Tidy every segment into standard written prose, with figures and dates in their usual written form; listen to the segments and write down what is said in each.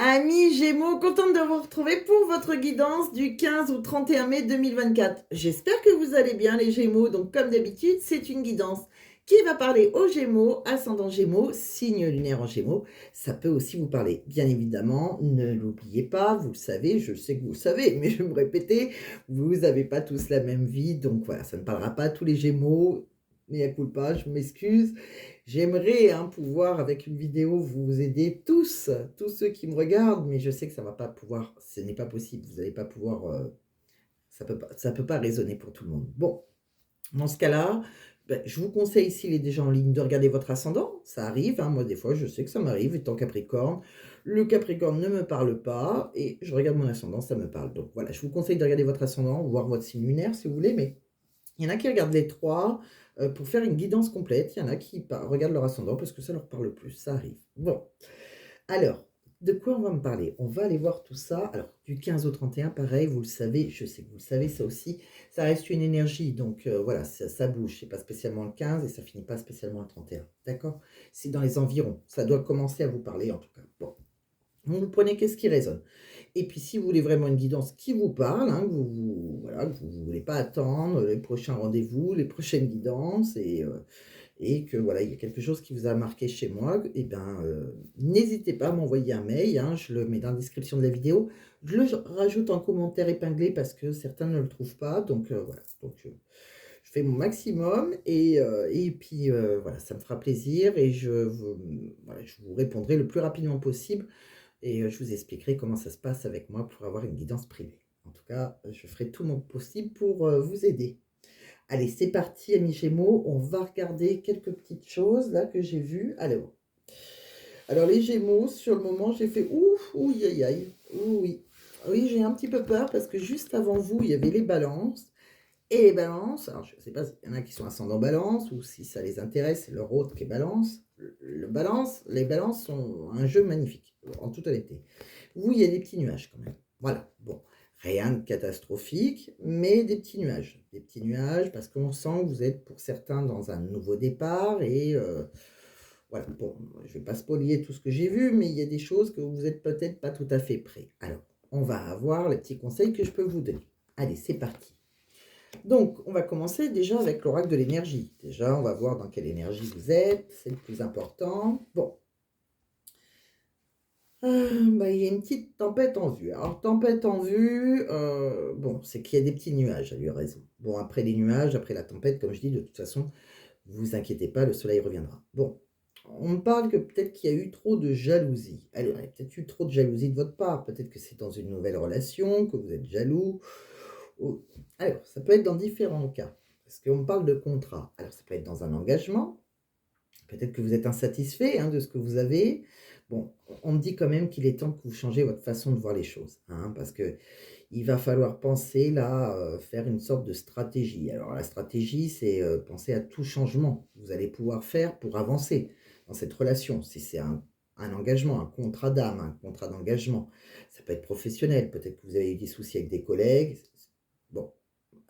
Amis Gémeaux, contente de vous retrouver pour votre guidance du 15 au 31 mai 2024. J'espère que vous allez bien les Gémeaux. Donc comme d'habitude, c'est une guidance qui va parler aux Gémeaux, ascendant Gémeaux, signe lunaire en Gémeaux. Ça peut aussi vous parler, bien évidemment. Ne l'oubliez pas, vous le savez, je sais que vous le savez, mais je vais me répéter, vous n'avez pas tous la même vie. Donc voilà, ça ne parlera pas à tous les Gémeaux. Mais à culpa, je m'excuse. J'aimerais pouvoir, avec une vidéo, vous aider tous ceux qui me regardent, mais je sais que ça va pas pouvoir, ce n'est pas possible. Vous n'allez pas pouvoir, ça peut pas résonner pour tout le monde. Bon, dans ce cas-là, je vous conseille, s'il est déjà en ligne, de regarder votre ascendant. Ça arrive, moi des fois, je sais que ça m'arrive, étant Capricorne. Le Capricorne ne me parle pas, et je regarde mon ascendant, ça me parle. Donc voilà, je vous conseille de regarder votre ascendant, voir votre signe lunaire si vous voulez, mais il y en a qui regardent les 3 pour faire une guidance complète. Il y en a qui regardent leur ascendant parce que ça leur parle plus, ça arrive. Bon, alors, de quoi on va me parler? On va aller voir tout ça. Alors, du 15 au 31, pareil, vous le savez, je sais que vous le savez, ça aussi, ça reste une énergie. Donc voilà, ça bouge. C'est pas spécialement le 15 et ça finit pas spécialement le 31. D'accord? C'est dans les environs. Ça doit commencer à vous parler en tout cas. Bon, vous prenez qu'est-ce qui résonne. Et puis, si vous voulez vraiment une guidance qui vous parle, voilà, que vous ne voulez pas attendre les prochains rendez-vous, les prochaines guidances, et que voilà, il y a quelque chose qui vous a marqué chez moi, et ben, n'hésitez pas à m'envoyer un mail, je le mets dans la description de la vidéo. Je le rajoute en commentaire épinglé parce que certains ne le trouvent pas. Donc voilà, je fais mon maximum et puis voilà, ça me fera plaisir et voilà, je vous répondrai le plus rapidement possible. Et je vous expliquerai comment ça se passe avec moi pour avoir une guidance privée. En tout cas, je ferai tout mon possible pour vous aider. Allez, c'est parti, amis Gémeaux. On va regarder quelques petites choses là que j'ai vues. Alors les Gémeaux, sur le moment, j'ai fait ouf, ouïe, aïe, aïe. Oui, oui, j'ai un petit peu peur parce que juste avant vous, il y avait les balances. Et les balances, alors je ne sais pas s'il y en a qui sont ascendant balance ou si ça les intéresse, c'est leur autre qui est balance. Les balances sont un jeu magnifique, en toute honnêteté. Oui, il y a des petits nuages quand même. Voilà, bon, rien de catastrophique, mais des petits nuages. Des petits nuages parce qu'on sent que vous êtes pour certains dans un nouveau départ et voilà, bon, je ne vais pas spolier tout ce que j'ai vu, mais il y a des choses que vous n'êtes peut-être pas tout à fait prêts. Alors, on va avoir les petits conseils que je peux vous donner. Allez, c'est parti. Donc, on va commencer déjà avec l'oracle de l'énergie. Déjà, on va voir dans quelle énergie vous êtes, c'est le plus important. Bon, il y a une petite tempête en vue. Alors, tempête en vue, bon, c'est qu'il y a des petits nuages, elle lui a raison. Bon, après les nuages, après la tempête, comme je dis, de toute façon, vous inquiétez pas, le soleil reviendra. Bon, on me parle que peut-être qu'il y a eu trop de jalousie. Alors, il y a peut-être eu trop de jalousie de votre part. Peut-être que c'est dans une nouvelle relation, que vous êtes jaloux. Alors, ça peut être dans différents cas. Parce qu'on me parle de contrat. Alors, ça peut être dans un engagement. Peut-être que vous êtes insatisfait de ce que vous avez. Bon, on me dit quand même qu'il est temps que vous changez votre façon de voir les choses. Parce que il va falloir penser là, faire une sorte de stratégie. Alors la stratégie, c'est penser à tout changement que vous allez pouvoir faire pour avancer dans cette relation. Si c'est un engagement, un contrat d'âme, un contrat d'engagement, ça peut être professionnel. Peut-être que vous avez eu des soucis avec des collègues. Bon,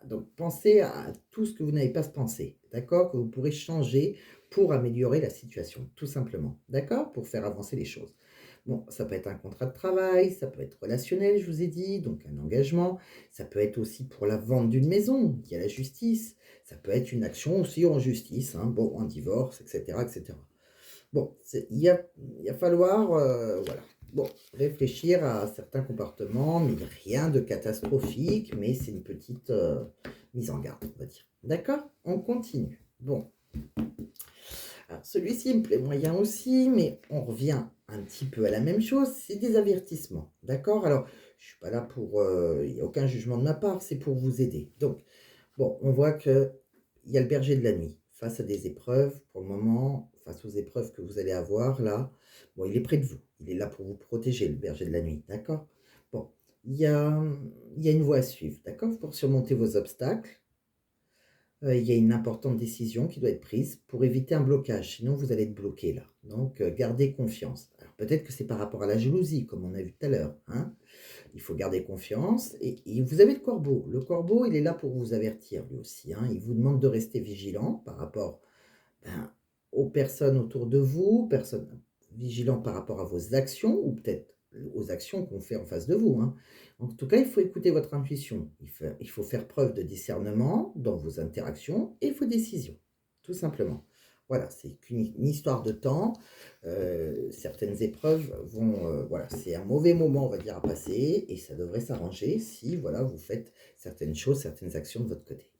donc pensez à tout ce que vous n'avez pas pensé, d'accord? Que vous pourrez changer pour améliorer la situation, tout simplement, d'accord? Pour faire avancer les choses. Bon, ça peut être un contrat de travail, ça peut être relationnel, je vous ai dit, donc un engagement. Ça peut être aussi pour la vente d'une maison, il y a la justice. Ça peut être une action aussi en justice, bon, un divorce, etc., etc. Bon, il va falloir, voilà. Bon, réfléchir à certains comportements, mais rien de catastrophique, mais c'est une petite mise en garde, on va dire. D'accord? On continue. Bon, alors celui-ci il me plaît moyen aussi, mais on revient un petit peu à la même chose, c'est des avertissements. D'accord? Alors, je suis pas là pour, il n'y a aucun jugement de ma part, c'est pour vous aider. Donc, bon, on voit que il y a le berger de la nuit face à des épreuves. Pour le moment, face aux épreuves que vous allez avoir là, bon, il est près de vous. Il est là pour vous protéger, le berger de la nuit, d'accord? Bon, il y a, il y a une voie à suivre, d'accord? Pour surmonter vos obstacles, il y a une importante décision qui doit être prise pour éviter un blocage. Sinon, vous allez être bloqué là. Donc, gardez confiance. Alors, peut-être que c'est par rapport à la jalousie, comme on a vu tout à l'heure, Il faut garder confiance et vous avez le corbeau. Le corbeau, il est là pour vous avertir lui aussi, Il vous demande de rester vigilant par rapport, ben, aux personnes autour de vous, vigilant par rapport à vos actions ou peut-être aux actions qu'on fait en face de vous, hein. En tout cas, il faut écouter votre intuition. Il faut faire preuve de discernement dans vos interactions et vos décisions, tout simplement. Voilà, c'est qu'une histoire de temps. Certaines épreuves vont, voilà, c'est un mauvais moment, on va dire, à passer et ça devrait s'arranger si, voilà, vous faites certaines choses, certaines actions de votre côté.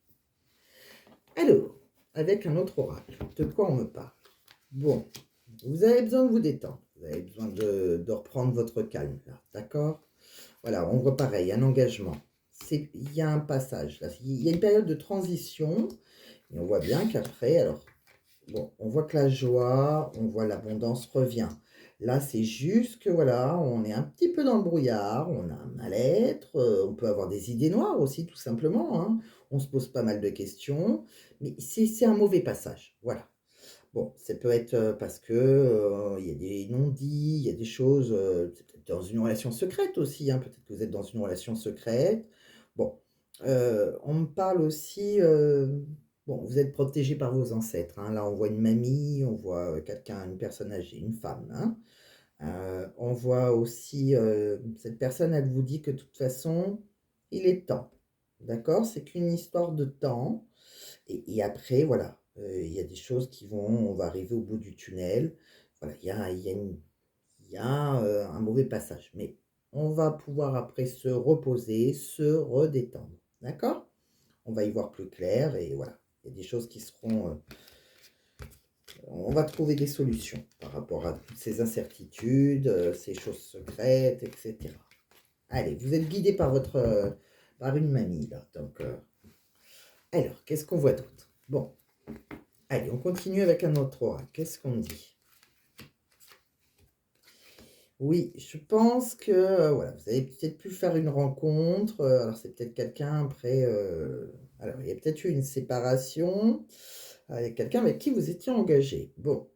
Alors, avec un autre oracle, de quoi on me parle? Bon, vous avez besoin de vous détendre, vous avez besoin de reprendre votre calme, là, d'accord? Voilà, on voit pareil, un engagement. Il y a un passage, là, il y a une période de transition, et on voit bien qu'après, alors, bon, on voit que la joie, on voit l'abondance revient. Là, c'est juste que, voilà, on est un petit peu dans le brouillard, on a un mal-être, on peut avoir des idées noires aussi, tout simplement, hein. On se pose pas mal de questions, mais c'est un mauvais passage, voilà. Bon, ça peut être, parce que, il y a des non-dits, il y a des choses, c'est peut-être dans une relation secrète aussi, hein, peut-être que vous êtes dans une relation secrète. Bon, on me parle aussi, bon, vous êtes protégé par vos ancêtres, hein. Là, on voit une mamie, on voit, quelqu'un, une personne âgée, une femme, hein. On voit aussi, cette personne, elle vous dit que de toute façon, il est temps. D'accord? C'est qu'une histoire de temps. Et après, voilà, il y a des choses qui vont on va arriver au bout du tunnel. Voilà, il y a, un mauvais passage, mais on va pouvoir après se reposer, se redétendre. D'accord? On va y voir plus clair et voilà. Il y a des choses qui seront, on va trouver des solutions par rapport à toutes ces incertitudes, ces choses secrètes, et cetera. Allez, vous êtes guidé par votre, par une mamie là, donc, alors qu'est-ce qu'on voit d'autre? Bon. Allez, on continue avec un autre oracle. Qu'est-ce qu'on dit? Oui, je pense que, voilà, vous avez peut-être pu faire une rencontre, alors c'est peut-être quelqu'un après, alors il y a peut-être eu une séparation avec quelqu'un avec qui vous étiez engagé. Bon,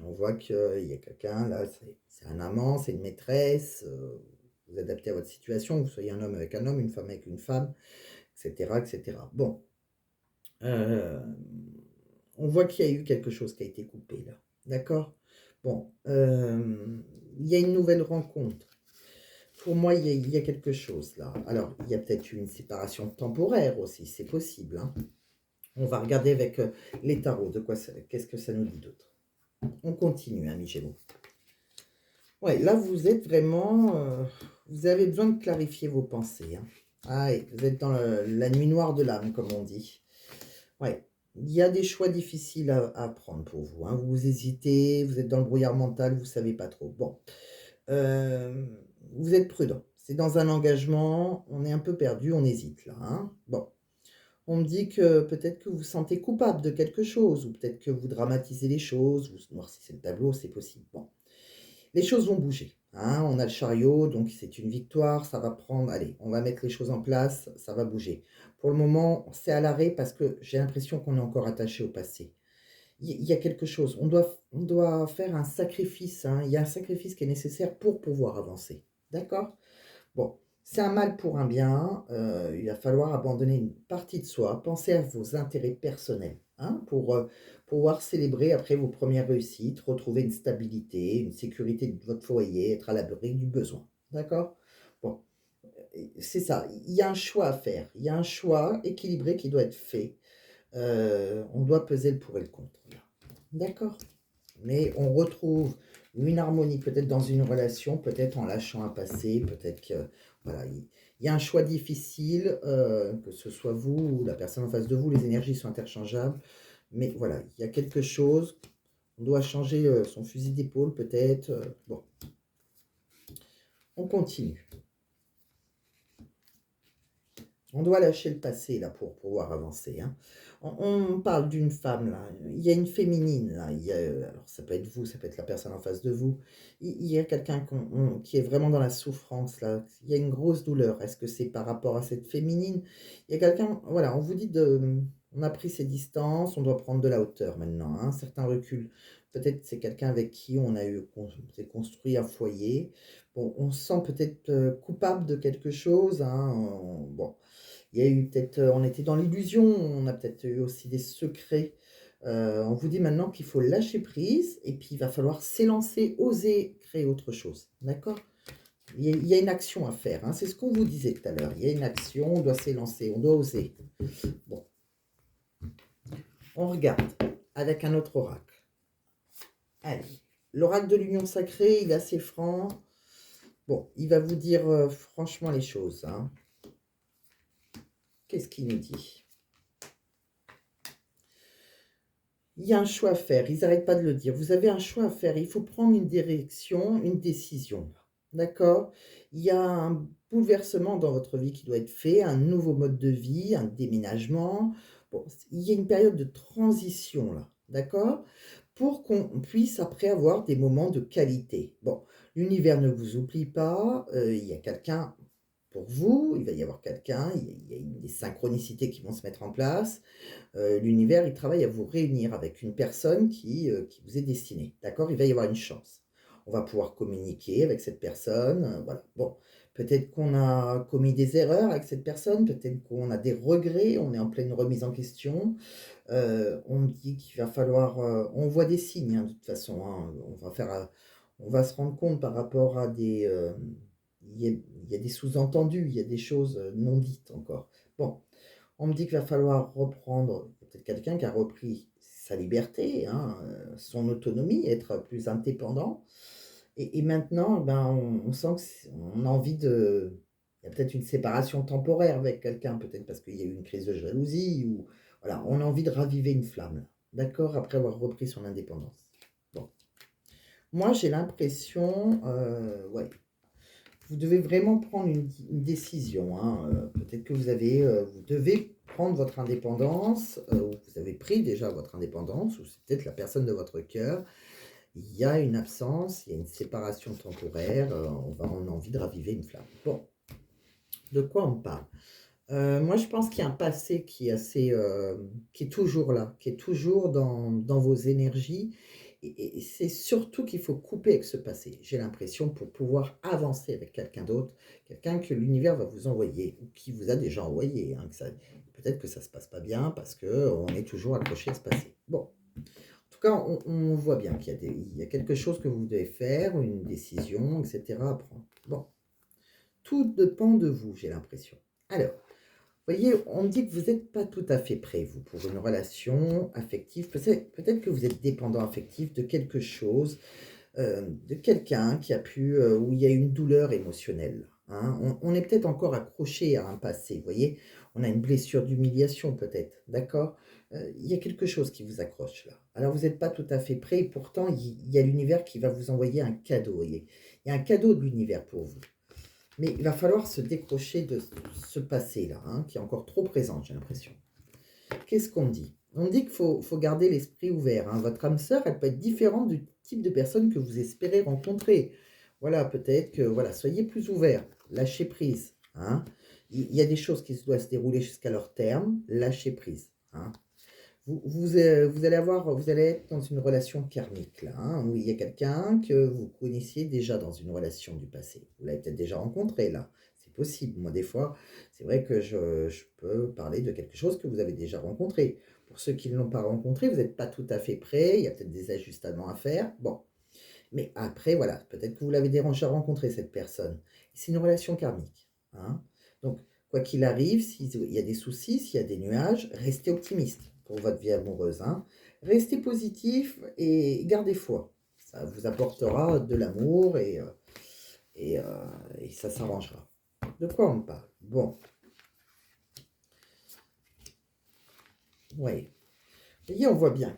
on voit qu'il y a quelqu'un là, c'est un amant, c'est une maîtresse, vous adaptez à votre situation, que vous soyez un homme avec un homme, une femme avec une femme, et cetera, et cetera. Bon, hem on voit qu'il y a eu quelque chose qui a été coupé là. D'accord? Bon, il y a une nouvelle rencontre. Pour moi, il y a quelque chose là. Alors, il y a peut-être eu une séparation temporaire aussi, c'est possible, hein. On va regarder avec, les tarots, de quoi ça qu'est-ce que ça nous dit d'autre? On continue, amis Gémeaux. Ouais, là, vous êtes vraiment, vous avez besoin de clarifier vos pensées, hein. Ah oui, vous êtes dans la nuit noire de l'âme, comme on dit. Ouais, il y a des choix difficiles à prendre pour vous, hein. Vous hésitez, vous êtes dans le brouillard mental, vous ne savez pas trop. Bon, vous êtes prudent. C'est dans un engagement, on est un peu perdu, on hésite là, hein. Bon, on me dit que peut-être que vous vous sentez coupable de quelque chose ou peut-être que vous dramatisez les choses, vous noircissez le tableau, c'est possible. Bon. Les choses vont bouger, hein. On a le chariot, donc c'est une victoire, ça va prendre allez, on va mettre les choses en place, ça va bouger. Pour le moment, c'est à l'arrêt parce que j'ai l'impression qu'on est encore attaché au passé. Il y a quelque chose, on doit faire un sacrifice, hein. Il y a un sacrifice qui est nécessaire pour pouvoir avancer. D'accord? Bon, c'est un mal pour un bien, il va falloir abandonner une partie de soi, penser à vos intérêts personnels, hein, pour, pouvoir célébrer après vos premières réussites, retrouver une stabilité, une sécurité de votre foyer, être à l'abri du besoin. D'accord? Bon, c'est ça, il y a un choix à faire, il y a un choix équilibré qui doit être fait, on doit peser le pour et le contre, là. D'accord? Mais on retrouve une harmonie peut-être dans une relation, peut-être en lâchant un passé, peut-être que voilà, il y a un choix difficile, que ce soit vous ou la personne en face de vous, les énergies sont interchangeables, mais voilà, il y a quelque chose, on doit changer, son fusil d'épaule peut-être, bon, on continue. On doit lâcher le passé là pour pouvoir avancer, hein. On parle d'une femme là, il y a une féminine là, il y a, alors ça peut être vous, ça peut être la personne en face de vous. Il y a quelqu'un qui est vraiment dans la souffrance là, il y a une grosse douleur. Est-ce que c'est par rapport à cette féminine? Il y a quelqu'un voilà, on vous dit de on a pris ses distances, on doit prendre de la hauteur maintenant, hein, un certain recul. Peut-être c'est quelqu'un avec qui on a eu s'est construit un foyer. Bon, on se sent peut-être, coupable de quelque chose, hein, bon. Il y a eu peut-être, on était dans l'illusion, on a peut-être eu aussi des secrets. On vous dit maintenant qu'il faut lâcher prise et puis il va falloir s'élancer, oser créer autre chose. D'accord? Il y a une action à faire, hein. C'est ce qu'on vous disait tout à l'heure. Il y a une action, on doit s'élancer, on doit oser. Bon, on regarde avec un autre oracle. Allez, l'oracle de l'union sacrée, il est assez franc. Bon, il va vous dire franchement les choses, hein. Qu'est-ce qu'il nous dit? Il y a un choix à faire, ils n'arrêtent pas de le dire. Vous avez un choix à faire, il faut prendre une direction, une décision. D'accord? Il y a un bouleversement dans votre vie qui doit être fait, un nouveau mode de vie, un déménagement. Bon, il y a une période de transition là, d'accord? Pour qu'on puisse après avoir des moments de qualité. Bon, l'univers ne vous oublie pas, il y a quelqu'un pour vous, il va y avoir quelqu'un, il y a des synchronicités qui vont se mettre en place. L'univers, il travaille à vous réunir avec une personne qui vous est destinée. D'accord? Il va y avoir une chance. On va pouvoir communiquer avec cette personne. Voilà. Bon, peut-être qu'on a commis des erreurs avec cette personne, peut-être qu'on a des regrets, on est en pleine remise en question. On me dit qu'il va falloir. On voit des signes, hein, de toute façon, hein. On va se rendre compte par rapport à des. Il y a des sous-entendus, il y a des choses non dites encore. Bon, on me dit qu'il va falloir reprendre, il y a peut-être quelqu'un qui a repris sa liberté, hein, son autonomie, être plus indépendant. Et maintenant, ben, on sent qu'on a envie de... Il y a peut-être une séparation temporaire avec quelqu'un, peut-être parce qu'il y a eu une crise de jalousie, ou voilà, on a envie de raviver une flamme, là. D'accord, après avoir repris son indépendance. Bon. Moi, j'ai l'impression, ouais, vous devez vraiment prendre une décision, hein. Peut-être que vous devez prendre votre indépendance, ou vous avez pris déjà votre indépendance, ou c'est peut-être la personne de votre cœur. Il y a une absence, il y a une séparation temporaire, on a envie de raviver une flamme. Bon, de quoi on parle? Moi, je pense qu'il y a un passé qui est assez, qui est toujours là, qui est toujours dans vos énergies. Et c'est surtout qu'il faut couper avec ce passé. J'ai l'impression pour pouvoir avancer avec quelqu'un d'autre, quelqu'un que l'univers va vous envoyer ou qui vous a déjà envoyé, hein, peut-être que ça se passe pas bien parce que on est toujours accroché à ce passé. Bon, en tout cas, on voit bien il y a quelque chose que vous devez faire, une décision, etc. à prendre. Bon, tout dépend de vous, j'ai l'impression. Alors. Vous voyez, on me dit que vous n'êtes pas tout à fait prêt, vous, pour une relation affective. Peut-être que vous êtes dépendant affectif de quelque chose, de quelqu'un qui a pu, où il y a une douleur émotionnelle, hein. On est peut-être encore accroché à un passé, vous voyez. On a une blessure d'humiliation peut-être, d'accord? Il y a quelque chose qui vous accroche là. Alors vous n'êtes pas tout à fait prêt, et pourtant il y a l'univers qui va vous envoyer un cadeau, vous voyez. Il y a un cadeau de l'univers pour vous. Mais il va falloir se décrocher de ce passé-là, hein, qui est encore trop présent, j'ai l'impression. Qu'est-ce qu'on dit? On dit qu'il faut garder l'esprit ouvert, hein. Votre âme sœur, elle peut être différente du type de personne que vous espérez rencontrer. Voilà, peut-être que, voilà, soyez plus ouverts, lâchez prise, hein. Il y a des choses qui doivent se dérouler jusqu'à leur terme, lâchez prise, hein. Vous allez être dans une relation karmique, là, hein, où il y a quelqu'un que vous connaissiez déjà dans une relation du passé. Vous l'avez peut-être déjà rencontré, là. C'est possible. Moi, des fois, c'est vrai que je peux parler de quelque chose que vous avez déjà rencontré. Pour ceux qui ne l'ont pas rencontré, vous n'êtes pas tout à fait prêt. Il y a peut-être des ajustements à faire. Bon. Mais après, voilà, peut-être que vous l'avez déjà rencontré, cette personne. C'est une relation karmique, hein. Donc, quoi qu'il arrive, s'il y a des soucis, s'il y a des nuages, restez optimiste pour votre vie amoureuse, hein. Restez positif et gardez foi. Ça vous apportera de l'amour et, euh, et ça s'arrangera. De quoi on parle? Bon, oui. Et on voit bien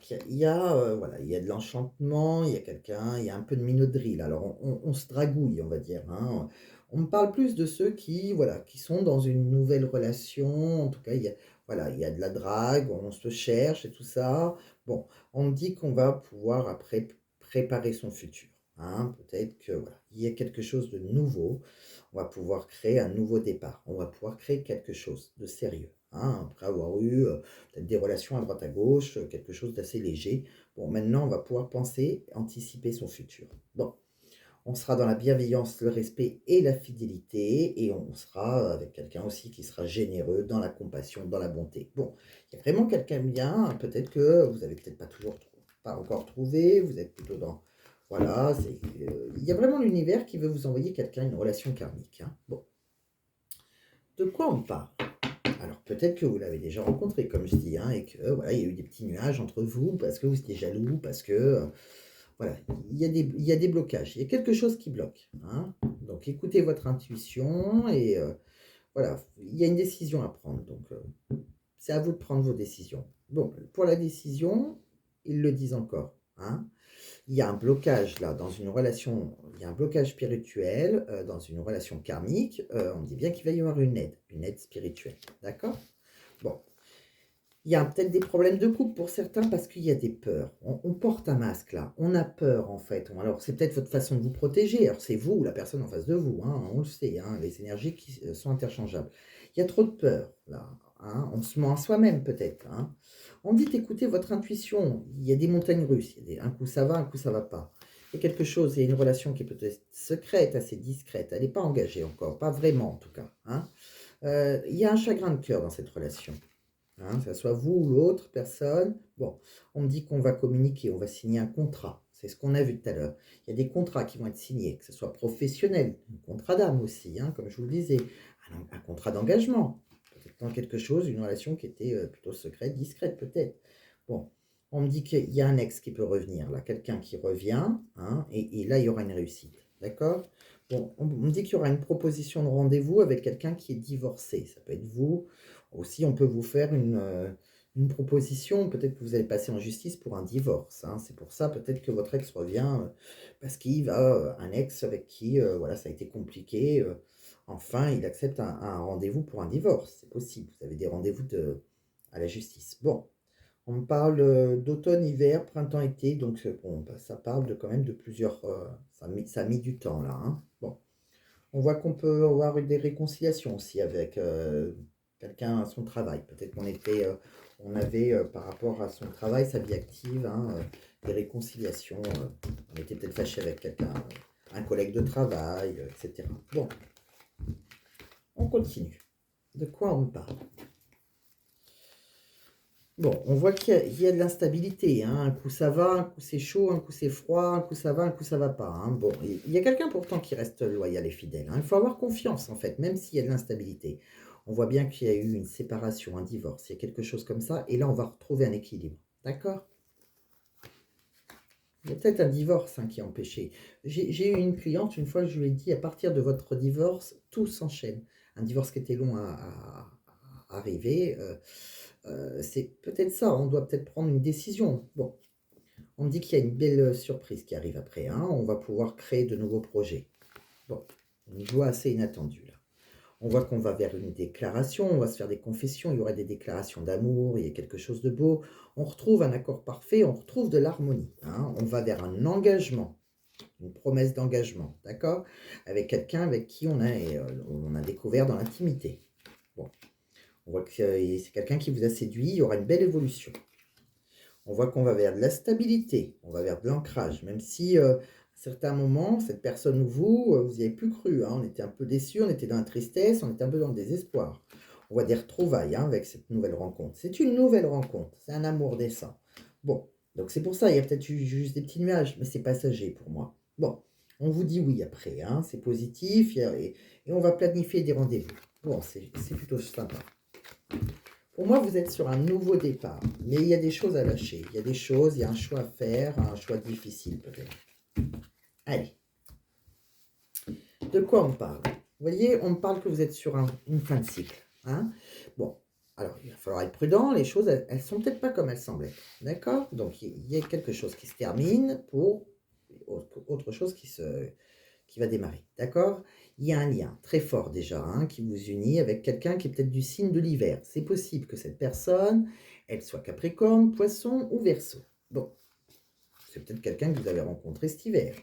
voilà, il y a de l'enchantement, il y a quelqu'un, il y a un peu de minauderie là. Alors on se dragouille, on va dire, hein. On me parle plus de ceux qui, voilà, qui sont dans une nouvelle relation. En tout cas, voilà, il y a de la drague, on se cherche et tout ça. Bon, on me dit qu'on va pouvoir après préparer son futur, hein. Peut-être que voilà, il y a quelque chose de nouveau. On va pouvoir créer un nouveau départ. On va pouvoir créer quelque chose de sérieux, hein, après avoir eu peut-être des relations à droite à gauche, quelque chose d'assez léger. Bon, maintenant, on va pouvoir penser, anticiper son futur. Bon, on sera dans la bienveillance, le respect et la fidélité, et on sera avec quelqu'un aussi qui sera généreux, dans la compassion, dans la bonté. Bon, il y a vraiment quelqu'un bien, peut-être que vous avez peut-être pas encore trouvé, vous êtes plutôt dans Voilà, il y a vraiment l'univers qui veut vous envoyer quelqu'un, une relation karmique, hein. Bon, de quoi on parle? Alors peut-être que vous l'avez déjà rencontré, comme je dis, hein, et que voilà, il y a eu des petits nuages entre vous parce que vous étiez jaloux, parce que voilà, il y a des blocages, il y a quelque chose qui bloque, hein. Donc écoutez votre intuition et voilà, il y a une décision à prendre. Donc c'est à vous de prendre vos décisions. Bon, pour la décision, ils le disent encore, hein. Il y a un blocage là dans une relation, il y a un blocage spirituel dans une relation karmique. On dit bien qu'il va y avoir une aide spirituelle, d'accord? Bon, il y a peut-être des problèmes de couple pour certains parce qu'il y a des peurs. On porte un masque là, on a peur en fait. Alors c'est peut-être votre façon de vous protéger. Alors c'est vous ou la personne en face de vous, hein, on le sait, hein, les énergies qui sont interchangeables. Il y a trop de peur là, hein, on se ment à soi-même peut-être, hein. On dit d'écouter votre intuition. Il y a des montagnes russes, un coup ça va, un coup ça va pas. Il y a quelque chose, il y a une relation qui est peut-être secrète, assez discrète. Elle n'est pas engagée encore, pas vraiment en tout cas, hein. Il y a un chagrin de cœur dans cette relation. Hein, que ce soit vous ou l'autre personne. Bon, on me dit qu'on va communiquer, on va signer un contrat. C'est ce qu'on a vu tout à l'heure. Il y a des contrats qui vont être signés, que ce soit professionnel, un contrat d'âme aussi, hein, comme je vous le disais, un contrat d'engagement. Peut-être dans quelque chose, une relation qui était plutôt secrète, discrète peut-être. Bon, on me dit qu'il y a un ex qui peut revenir, là, quelqu'un qui revient, hein, et là, il y aura une réussite. D'accord? Bon, on me dit qu'il y aura une proposition de rendez-vous avec quelqu'un qui est divorcé. Ça peut être vous. Aussi, on peut vous faire une proposition, peut-être que vous allez passer en justice pour un divorce, hein. C'est pour ça peut-être que votre ex revient parce qu'il va, un ex avec qui voilà, ça a été compliqué. Enfin, il accepte un rendez-vous pour un divorce. C'est possible. Vous avez des rendez-vous à la justice. Bon, on me parle d'automne, hiver, printemps, été. Donc, bon, bah, ça parle de, quand même de plusieurs. Ça a mis du temps là, hein. Bon. On voit qu'on peut avoir des réconciliations aussi avec quelqu'un à son travail. Peut-être on avait par rapport à son travail, sa vie active, hein, des réconciliations. On était peut-être fâché avec quelqu'un, un collègue de travail, etc. Bon, on continue. De quoi on parle? Bon, on voit qu'il y a de l'instabilité, hein. Un coup ça va, un coup c'est chaud, un coup c'est froid, un coup ça va, un coup ça va pas, hein. Bon, il y a quelqu'un pourtant qui reste loyal et fidèle, hein. Il faut avoir confiance en fait, même s'il y a de l'instabilité. On voit bien qu'il y a eu une séparation, un divorce, il y a quelque chose comme ça, et là on va retrouver un équilibre. D'accord? Il y a peut-être un divorce, hein, qui est empêché. J'ai eu une cliente, une fois je lui ai dit, à partir de votre divorce, tout s'enchaîne. Un divorce qui était long à arriver. C'est peut-être ça, on doit peut-être prendre une décision. Bon, on me dit qu'il y a une belle surprise qui arrive après, hein. On va pouvoir créer de nouveaux projets. Bon, une joie assez inattendue là. On voit qu'on va vers une déclaration, on va se faire des confessions, il y aura des déclarations d'amour, il y a quelque chose de beau. On retrouve un accord parfait, on retrouve de l'harmonie, hein. On va vers un engagement, une promesse d'engagement, d'accord? Avec quelqu'un avec qui on a découvert dans l'intimité. Bon, on voit que c'est quelqu'un qui vous a séduit, il y aura une belle évolution. On voit qu'on va vers de la stabilité, on va vers de l'ancrage, même si à certains moments, cette personne ou vous, vous n'y avez plus cru, hein. On était un peu déçus, on était dans la tristesse, on était un peu dans le désespoir. On voit des retrouvailles, hein, avec cette nouvelle rencontre. C'est une nouvelle rencontre, c'est un amour décent. Bon, donc c'est pour ça, il y a peut-être juste des petits nuages, mais c'est passager pour moi. Bon, on vous dit oui après, hein, c'est positif, et on va planifier des rendez-vous. Bon, c'est plutôt sympa. Pour moi, vous êtes sur un nouveau départ, mais il y a des choses à lâcher. Il y a des choses, il y a un choix à faire, un choix difficile peut-être. Allez, de quoi on parle? Vous voyez, on me parle que vous êtes sur une fin de cycle, hein. Bon, alors il va falloir être prudent, les choses, elles sont peut-être pas comme elles semblent être, d'accord? Donc il y a quelque chose qui se termine pour autre chose qui va démarrer, d'accord? Il y a un lien très fort déjà, hein, qui vous unit avec quelqu'un qui est peut-être du signe de l'hiver. C'est possible que cette personne, elle soit Capricorne, Poisson ou Verseau. Bon, c'est peut-être quelqu'un que vous avez rencontré cet hiver.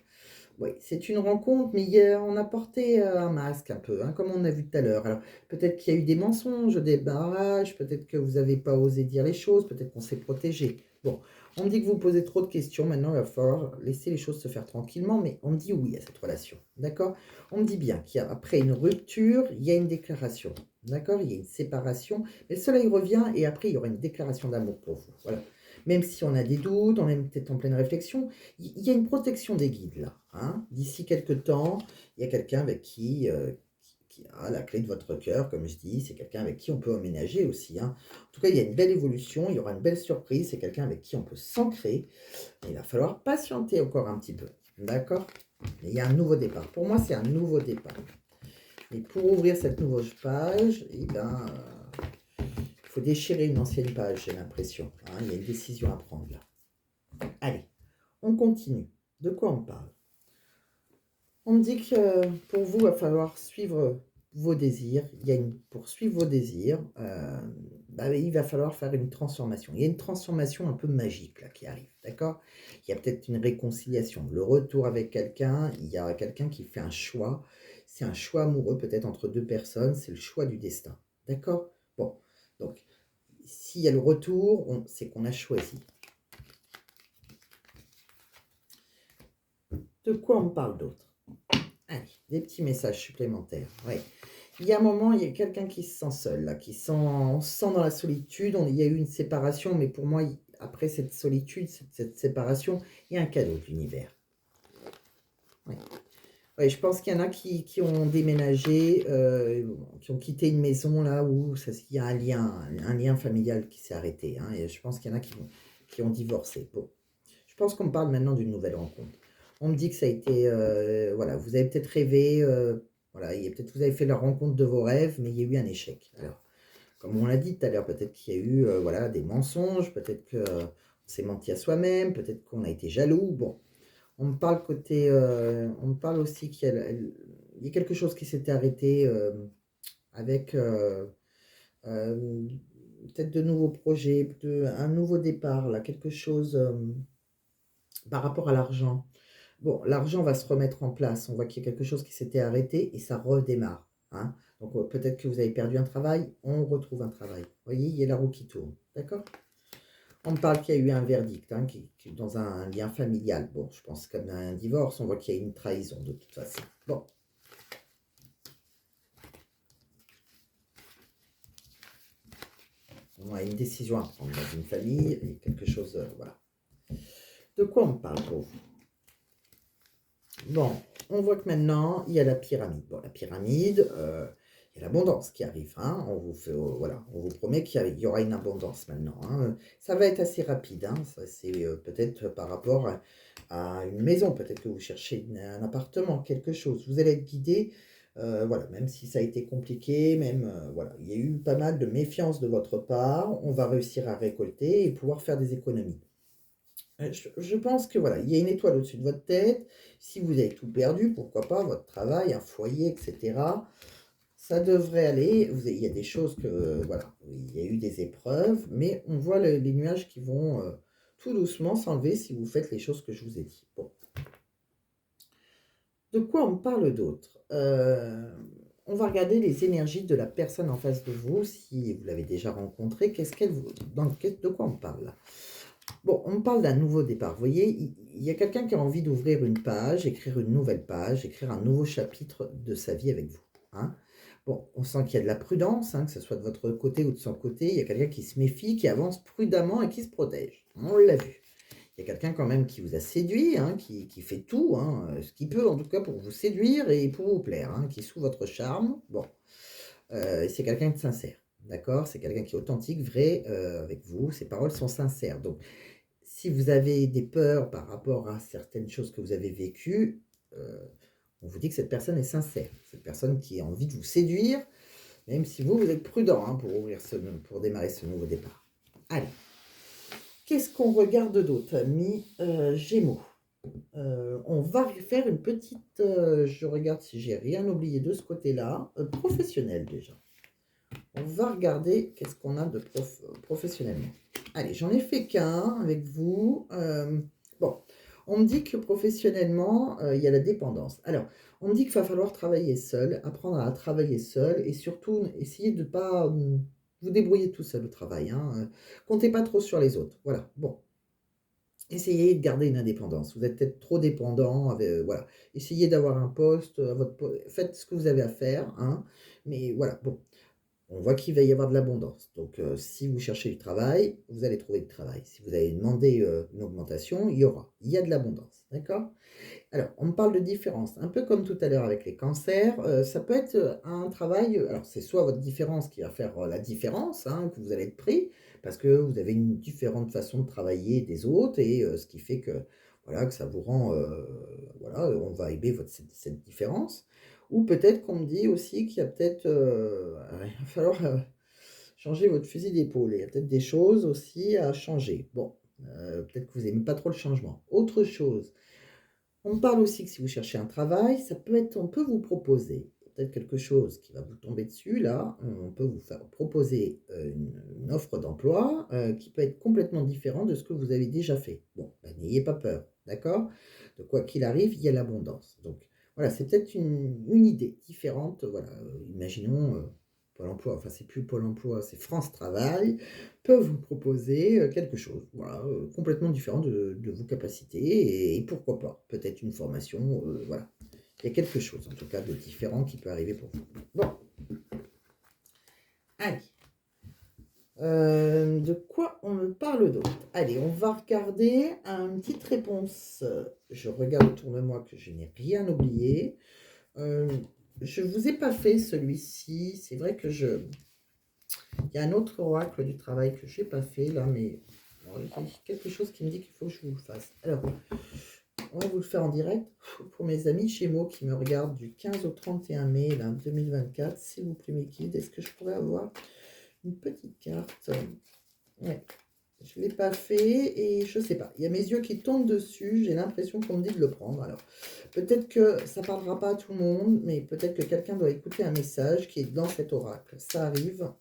Oui, c'est une rencontre, mais on a porté un masque un peu, hein, comme on a vu tout à l'heure. Alors, peut-être qu'il y a eu des mensonges, des barrages, peut-être que vous n'avez pas osé dire les choses, peut-être qu'on s'est protégé. Bon, on me dit que vous posez trop de questions, maintenant il va falloir laisser les choses se faire tranquillement, mais on me dit oui à cette relation, d'accord? On me dit bien qu'après une rupture, il y a une déclaration, d'accord? Il y a une séparation, mais le soleil revient et après il y aura une déclaration d'amour pour vous, voilà. Même si on a des doutes, on est peut-être en pleine réflexion, il y a une protection des guides là, hein. D'ici quelques temps, il y a quelqu'un avec qui a la clé de votre cœur, comme je dis, c'est quelqu'un avec qui on peut emménager aussi, hein. En tout cas, il y a une belle évolution, il y aura une belle surprise, c'est quelqu'un avec qui on peut s'ancrer. Il va falloir patienter encore un petit peu, d'accord? Mais il y a un nouveau départ. Pour moi, c'est un nouveau départ. Et pour ouvrir cette nouvelle page, eh ben, il faut déchirer une ancienne page, j'ai l'impression, hein. Il y a une décision à prendre là. Allez, on continue. De quoi on parle? On me dit que pour vous, il va falloir suivre vos désirs. Pour suivre vos désirs, il va falloir faire une transformation. Il y a une transformation un peu magique là qui arrive, d'accord? Il y a peut-être une réconciliation, le retour avec quelqu'un. Il y a quelqu'un qui fait un choix. C'est un choix amoureux peut-être entre deux personnes. C'est le choix du destin, d'accord? Bon, donc s'il y a le retour, c'est qu'on a choisi. De quoi on parle d'autre? Allez, des petits messages supplémentaires. Oui. Il y a un moment, il y a quelqu'un qui se sent seul, là, on se sent dans la solitude. Il y a eu une séparation, mais pour moi, après cette solitude, cette séparation, il y a un cadeau de l'univers. Oui. Oui, je pense qu'il y en a qui ont déménagé, qui ont quitté une maison là où il y a un lien familial qui s'est arrêté, hein, et je pense qu'il y en a qui ont divorcé. Bon, je pense qu'on me parle maintenant d'une nouvelle rencontre. On me dit que ça a été, voilà, vous avez peut-être rêvé, voilà, vous avez fait la rencontre de vos rêves, mais il y a eu un échec. Alors, comme on l'a dit tout à l'heure, peut-être qu'il y a eu, voilà, des mensonges, peut-être qu'on s'est menti à soi-même, peut-être qu'on a été jaloux. Bon, on me parle aussi il y a quelque chose qui s'était arrêté avec euh, peut-être de nouveaux projets, un nouveau départ, là, quelque chose par rapport à l'argent. Bon, l'argent va se remettre en place. On voit qu'il y a quelque chose qui s'était arrêté et ça redémarre, hein. Donc peut-être que vous avez perdu un travail, on retrouve un travail. Vous voyez, il y a la roue qui tourne. D'accord? On me parle qu'il y a eu un verdict, hein, dans un lien familial. Bon, je pense comme un divorce, on voit qu'il y a une trahison de toute façon. Bon. On a une décision à prendre dans une famille et quelque chose, voilà. De quoi on parle pour vous? Bon, on voit que maintenant, il y a la pyramide. Bon, la pyramide, il y a l'abondance qui arrive, hein. On vous fait, voilà, on vous promet qu'il y aura une abondance maintenant, hein. Ça va être assez rapide, hein. Ça, c'est peut-être par rapport à une maison, peut-être que vous cherchez un appartement, quelque chose. Vous allez être guidé, voilà, même si ça a été compliqué, même, voilà, il y a eu pas mal de méfiance de votre part. On va réussir à récolter et pouvoir faire des économies. Je pense que voilà, il y a une étoile au-dessus de votre tête. Si vous avez tout perdu, pourquoi pas, votre travail, un foyer, etc. Ça devrait aller. Il y a des choses que, voilà, il y a eu des épreuves, mais on voit les nuages qui vont tout doucement s'enlever si vous faites les choses que je vous ai dit. Bon. De quoi on parle d'autre? On va regarder les énergies de la personne en face de vous, si vous l'avez déjà rencontrée. De quoi on parle là? Bon, on me parle d'un nouveau départ. Vous voyez, il y a quelqu'un qui a envie d'ouvrir une page, écrire une nouvelle page, écrire un nouveau chapitre de sa vie avec vous, hein. Bon, on sent qu'il y a de la prudence, hein, que ce soit de votre côté ou de son côté. Il y a quelqu'un qui se méfie, qui avance prudemment et qui se protège. On l'a vu. Il y a quelqu'un quand même qui vous a séduit, hein, qui fait tout, hein, ce qu'il peut en tout cas pour vous séduire et pour vous plaire, hein, qui est sous votre charme. Bon, c'est quelqu'un de sincère, d'accord? C'est quelqu'un qui est authentique, vrai avec vous. Ses paroles sont sincères. Donc, si vous avez des peurs par rapport à certaines choses que vous avez vécues, on vous dit que cette personne est sincère. Cette personne qui a envie de vous séduire, même si vous êtes prudent, hein, pour démarrer ce nouveau départ. Allez, qu'est-ce qu'on regarde d'autre, amis Gémeaux? On va faire une petite... je regarde si j'ai rien oublié de ce côté-là. Professionnel déjà. On va regarder qu'est-ce qu'on a de professionnellement. Allez, j'en ai fait qu'un avec vous. Bon, on me dit que professionnellement, il y a la dépendance. Alors, on me dit qu'il va falloir travailler seul, apprendre à travailler seul et surtout essayer de ne pas vous débrouiller tout seul au travail, hein. Comptez pas trop sur les autres. Voilà, bon. Essayez de garder une indépendance. Vous êtes peut-être trop dépendant. Voilà. Essayez d'avoir un poste. Faites ce que vous avez à faire, hein. Mais voilà, bon. On voit qu'il va y avoir de l'abondance. Donc, si vous cherchez du travail, vous allez trouver du travail. Si vous avez demandé une augmentation, il y aura. Il y a de l'abondance. D'accord? Alors, on me parle de différence. Un peu comme tout à l'heure avec les cancers, ça peut être un travail. Alors, c'est soit votre différence qui va faire la différence, hein, que vous allez être pris, parce que vous avez une différente façon de travailler des autres, et ce qui fait que, voilà, que ça vous rend. Voilà, on va aimer cette différence. Ou peut-être qu'on me dit aussi qu'il y a peut-être. Il va falloir changer votre fusil d'épaule. Il y a peut-être des choses aussi à changer. Bon, peut-être que vous n'aimez pas trop le changement. Autre chose. On me parle aussi que si vous cherchez un travail, ça peut être, on peut vous proposer peut-être quelque chose qui va vous tomber dessus. Là, on peut vous faire proposer une offre d'emploi qui peut être complètement différente de ce que vous avez déjà fait. Bon, ben, n'ayez pas peur, d'accord? De quoi qu'il arrive, il y a l'abondance. Donc voilà, c'est peut-être une idée différente. Voilà, imaginons Pôle emploi, enfin c'est plus Pôle emploi, c'est France Travail, peut vous proposer quelque chose, voilà, complètement différent de vos capacités, et pourquoi pas, peut-être une formation, voilà. Il y a quelque chose, en tout cas, de différent qui peut arriver pour vous. Bon, allez. De quoi on me parle d'autre? Allez, on va regarder une petite réponse. Je regarde autour de moi que je n'ai rien oublié. Je ne vous ai pas fait celui-ci. C'est vrai que il y a un autre oracle du travail que je n'ai pas fait là, mais bon, il y a quelque chose qui me dit qu'il faut que je vous le fasse. Alors, on va vous le faire en direct pour mes amis Gémeaux qui me regardent du 15 au 31 mai là, 2024. S'il vous plaît, mes guides, est-ce que je pourrais avoir une petite carte? Ouais, je ne l'ai pas fait et je ne sais pas. Il y a mes yeux qui tombent dessus. J'ai l'impression qu'on me dit de le prendre. Alors, peut-être que ça ne parlera pas à tout le monde, mais peut-être que quelqu'un doit écouter un message qui est dans cet oracle. Ça arrive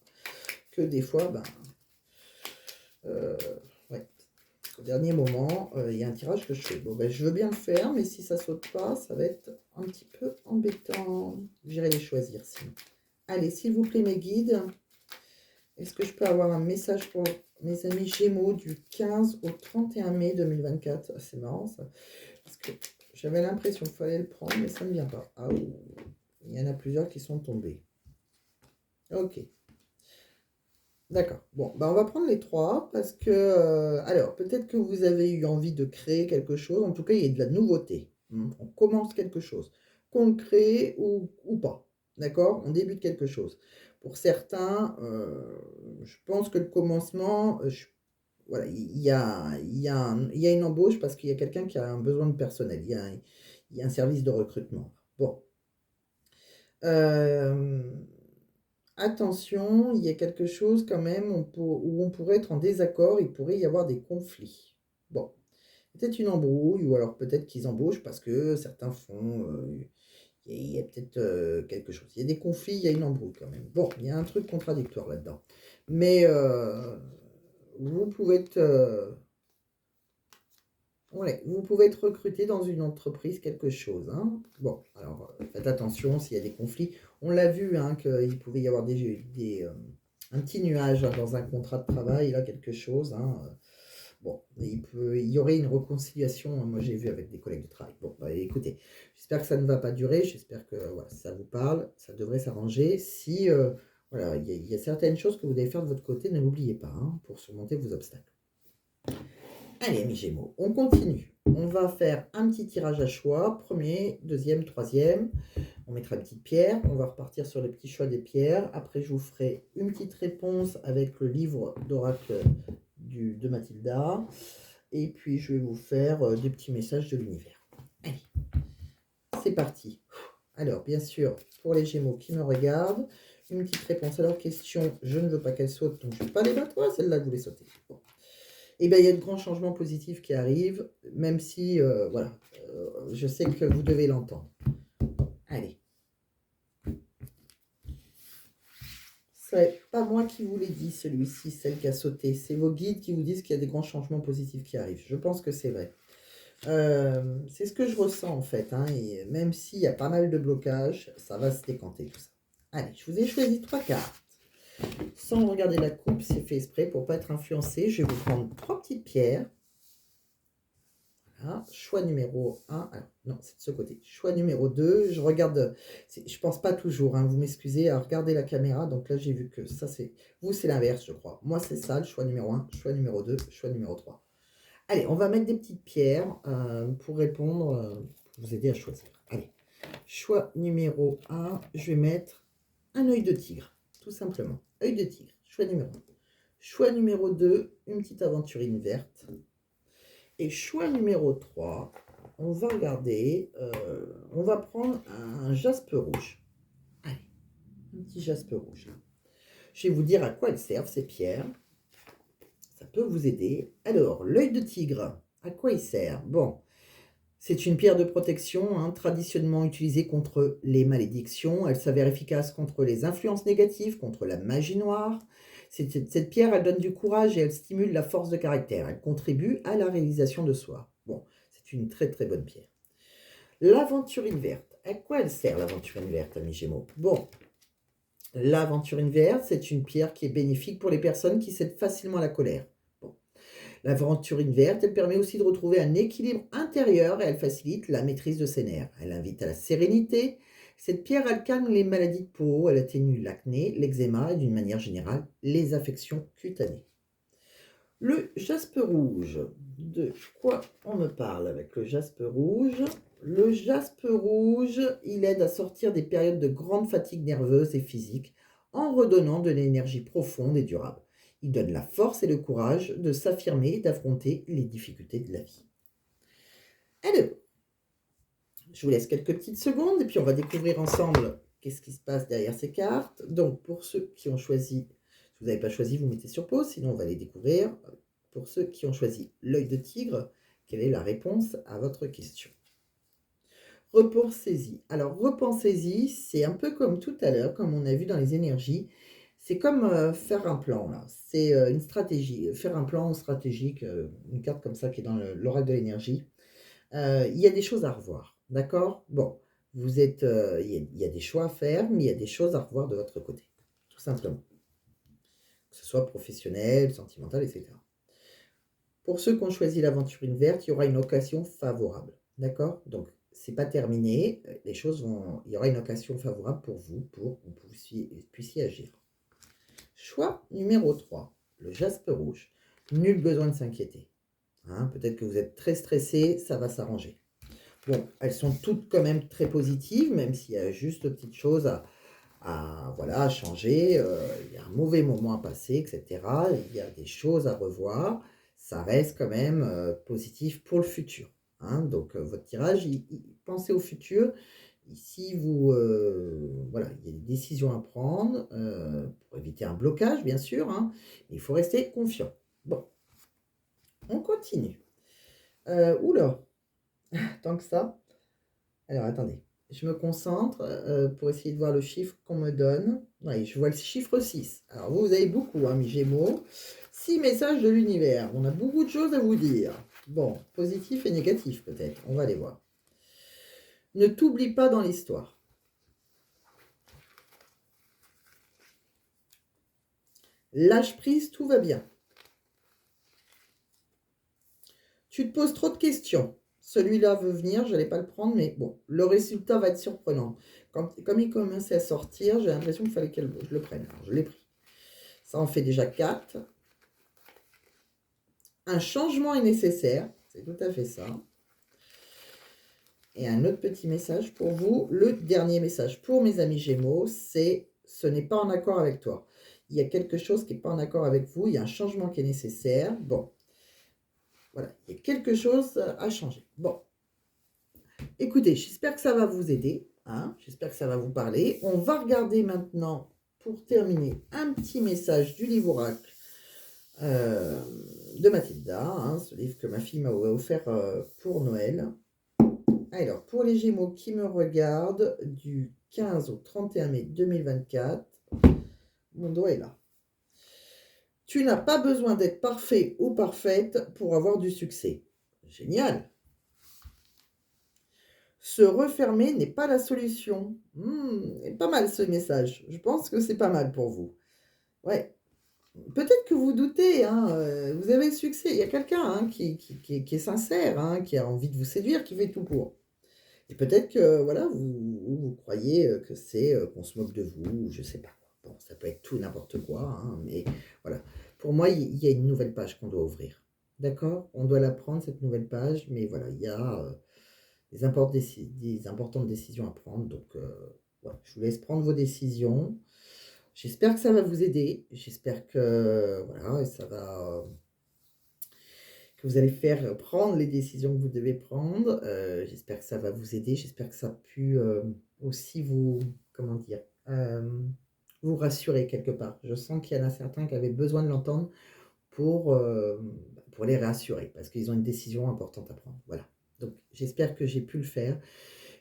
que des fois, ben, ouais, au dernier moment, il y a un tirage que je fais. Bon, ben, je veux bien le faire, mais si ça saute pas, ça va être un petit peu embêtant. J'irai les choisir sinon. Allez, s'il vous plaît, mes guides, est-ce que je peux avoir un message pour mes amis Gémeaux du 15 au 31 mai 2024? C'est marrant ça, parce que j'avais l'impression qu'il fallait le prendre, mais ça ne vient pas. Ah, il y en a plusieurs qui sont tombés. Ok. D'accord. Bon, bah on va prendre les trois parce que, alors, peut-être que vous avez eu envie de créer quelque chose. En tout cas, il y a de la nouveauté. On commence quelque chose. Qu'on le crée ou pas. D'accord? On débute quelque chose. Pour certains, je pense que le commencement, voilà, il y a une embauche parce qu'il y a quelqu'un qui a un besoin de personnel. Il y a un service de recrutement. Bon. Euh, Attention, il y a quelque chose quand même où on pourrait être en désaccord, il pourrait y avoir des conflits. Bon, peut-être une embrouille, ou alors peut-être qu'ils embauchent parce que certains font. Il y a peut-être quelque chose. Il y a des conflits, il y a une embrouille quand même. Bon, il y a un truc contradictoire là-dedans. Mais vous pouvez être. Ouais, vous pouvez être recruté dans une entreprise, quelque chose. Hein. Bon, alors faites attention s'il y a des conflits. On l'a vu, hein, qu'il pouvait y avoir un petit nuage hein, dans un contrat de travail, là, quelque chose. Hein. Bon, il y aurait une réconciliation, hein, moi j'ai vu avec des collègues de travail. Bon, bah, écoutez, j'espère que ça ne va pas durer, j'espère que voilà, ça vous parle, ça devrait s'arranger. Si voilà, il y a certaines choses que vous devez faire de votre côté, ne l'oubliez pas, hein, pour surmonter vos obstacles. Allez, mes Gémeaux, on continue. On va faire un petit tirage à choix. Premier, deuxième, troisième. On mettra une petite pierre. On va repartir sur le petit choix des pierres. Après, je vous ferai une petite réponse avec le livre d'oracle de Mathilda. Et puis, je vais vous faire des petits messages de l'univers. Allez, c'est parti. Alors, bien sûr, pour les Gémeaux qui me regardent, une petite réponse à leur question. Je ne veux pas qu'elle saute, donc je ne vais pas les battre. Celle-là, vous les sautez. Bon. Et bien, il y a de grands changements positifs qui arrivent, même si, voilà, je sais que vous devez l'entendre. Allez. C'est pas moi qui vous l'ai dit, celui-ci, celle qui a sauté. C'est vos guides qui vous disent qu'il y a des grands changements positifs qui arrivent. Je pense que c'est vrai. C'est ce que je ressens, en fait. Hein, et même s'il y a pas mal de blocages, ça va se décanter, tout ça. Allez, je vous ai choisi 3 cartes. Sans regarder la coupe, c'est fait exprès pour ne pas être influencé. Je vais vous prendre 3 petites pierres. Voilà. Choix numéro 1. Alors, non, c'est de ce côté. Choix numéro 2. Je regarde. Je pense pas toujours. Hein, vous m'excusez à regarder la caméra. Donc là, j'ai vu que ça, c'est. Vous, c'est l'inverse, je crois. Moi, c'est ça, le choix numéro 1. Choix numéro 2. Choix numéro 3. Allez, on va mettre des petites pierres pour répondre, pour vous aider à choisir. Allez, choix numéro 1. Je vais mettre un œil de tigre, tout simplement. Œil de tigre. Choix numéro 1. Choix numéro 2. Une petite aventurine verte. Et choix numéro 3, on va regarder, on va prendre un jaspe rouge. Allez, un petit jaspe rouge. Je vais vous dire à quoi elles servent, ces pierres. Ça peut vous aider. Alors, l'œil de tigre, à quoi il sert? Bon, c'est une pierre de protection, hein, traditionnellement utilisée contre les malédictions. Elle s'avère efficace contre les influences négatives, contre la magie noire. Cette pierre, elle donne du courage et elle stimule la force de caractère. Elle contribue à la réalisation de soi. Bon, c'est une très très bonne pierre. L'aventurine verte. À quoi elle sert l'aventurine verte, amis Gémeaux? Bon, l'aventurine verte, c'est une pierre qui est bénéfique pour les personnes qui cèdent facilement à la colère. Bon. L'aventurine verte, elle permet aussi de retrouver un équilibre intérieur et elle facilite la maîtrise de ses nerfs. Elle invite à la sérénité. Cette pierre, elle calme les maladies de peau, elle atténue l'acné, l'eczéma et d'une manière générale, les affections cutanées. Le jaspe rouge. De quoi on me parle avec le jaspe rouge? Le jaspe rouge, il aide à sortir des périodes de grande fatigue nerveuse et physique en redonnant de l'énergie profonde et durable. Il donne la force et le courage de s'affirmer et d'affronter les difficultés de la vie. Alors, je vous laisse quelques petites secondes et puis on va découvrir ensemble qu'est-ce qui se passe derrière ces cartes. Donc, pour ceux qui ont choisi, si vous n'avez pas choisi, vous mettez sur pause, sinon on va les découvrir. Pour ceux qui ont choisi l'œil de tigre, quelle est la réponse à votre question? Repensez-y. Alors, repensez-y, c'est un peu comme tout à l'heure, comme on a vu dans les énergies. C'est comme faire un plan, là. C'est une stratégie. Faire un plan stratégique, une carte comme ça qui est dans l'oracle de l'énergie. Il y a des choses à revoir, d'accord? Bon, vous êtes, il y a des choix à faire, mais il y a des choses à revoir de votre côté, tout simplement. Que ce soit professionnel, sentimental, etc. Pour ceux qui ont choisi l'aventurine verte, il y aura une occasion favorable, d'accord? Donc, c'est pas terminé, les choses vont, il y aura une occasion favorable pour vous, pour que vous puissiez agir. Choix numéro 3, le jaspe rouge. Nul besoin de s'inquiéter. Hein, peut-être que vous êtes très stressé, ça va s'arranger. Bon, elles sont toutes quand même très positives, même s'il y a juste de petites choses voilà, à changer. Il y a un mauvais moment à passer, etc. Il y a des choses à revoir. Ça reste quand même positif pour le futur. Hein. Donc, votre tirage, pensez au futur. Ici, voilà, il y a des décisions à prendre pour éviter un blocage, bien sûr. Hein. Il faut rester confiant. Bon, on continue. Oula, tant que ça. Alors, attendez. Je me concentre pour essayer de voir le chiffre qu'on me donne. Oui, je vois le chiffre 6. Alors, vous avez beaucoup, hein, mes Gémeaux. 6 messages de l'univers. On a beaucoup de choses à vous dire. Bon, positif et négatif peut-être. On va les voir. Ne t'oublie pas dans l'histoire. Lâche prise, tout va bien. Tu te poses trop de questions. Celui-là veut venir, je n'allais pas le prendre, mais bon, le résultat va être surprenant. Comme il commençait à sortir, j'ai l'impression qu'il fallait que je le prenne. Alors, je l'ai pris. Ça en fait déjà 4. Un changement est nécessaire. C'est tout à fait ça. Et un autre petit message pour vous. Le dernier message pour mes amis Gémeaux, c'est « ce n'est pas en accord avec toi ». Il y a quelque chose qui n'est pas en accord avec vous. Il y a un changement qui est nécessaire. Bon, voilà. Il y a quelque chose à changer. Bon. Écoutez, j'espère que ça va vous aider. Hein, j'espère que ça va vous parler. On va regarder maintenant, pour terminer, un petit message du livre oracle de Mathilda, hein, ce livre que ma fille m'a offert pour Noël. Alors, pour les Gémeaux qui me regardent, du 15 au 31 mai 2024, mon doigt est là. Tu n'as pas besoin d'être parfait ou parfaite pour avoir du succès. Génial! Se refermer n'est pas la solution. Pas mal ce message. Je pense que c'est pas mal pour vous. Ouais. peut-être que vous doutez, hein, vous avez le succès. Il y a quelqu'un, hein, qui est sincère, hein, qui a envie de vous séduire, qui fait tout pour. Et peut-être que, voilà, vous croyez, que c'est, qu'on se moque de vous ou je sais pas quoi. Bon, ça peut être tout et n'importe quoi, hein, mais voilà. Pour moi, il y a une nouvelle page qu'on doit ouvrir. D'accord? On doit la prendre cette nouvelle page, mais voilà, il y a, des importantes décisions à prendre donc voilà, je vous laisse prendre vos décisions. J'espère que ça va vous aider. J'espère que, voilà, ça va que vous allez faire prendre les décisions que vous devez prendre. J'espère que ça va vous aider. J'espère que ça a pu, aussi vous comment dire? Vous rassurer quelque part. Je sens qu'il y en a certains qui avaient besoin de l'entendre pour les rassurer parce qu'ils ont une décision importante à prendre. Voilà. Donc j'espère que j'ai pu le faire.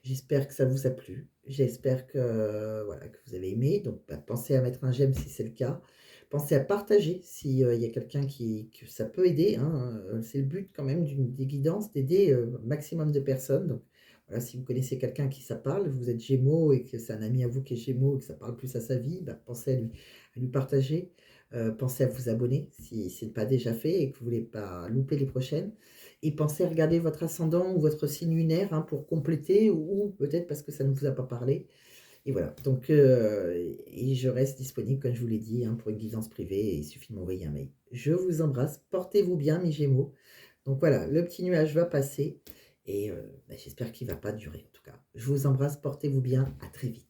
J'espère que ça vous a plu. J'espère que, voilà, que vous avez aimé. Donc, bah, pensez à mettre un j'aime si c'est le cas. Pensez à partager si, il y a quelqu'un que ça peut aider, hein, c'est le but quand même des guidances, d'aider, maximum de personnes. Donc, voilà, si vous connaissez quelqu'un à qui ça parle, vous êtes Gémeaux et que c'est un ami à vous qui est Gémeaux et que ça parle plus à sa vie, bah, pensez à lui partager. Pensez à vous abonner si ce n'est pas déjà fait et que vous voulez pas louper les prochaines. Et pensez à regarder votre ascendant ou votre signe lunaire, hein, pour compléter ou peut-être parce que ça ne vous a pas parlé. Et voilà, donc et je reste disponible, comme je vous l'ai dit, hein, pour une guidance privée et il suffit de m'envoyer un mail. Je vous embrasse, portez-vous bien mes Gémeaux. Donc voilà, le petit nuage va passer et bah, j'espère qu'il ne va pas durer en tout cas. Je vous embrasse, portez-vous bien, à très vite.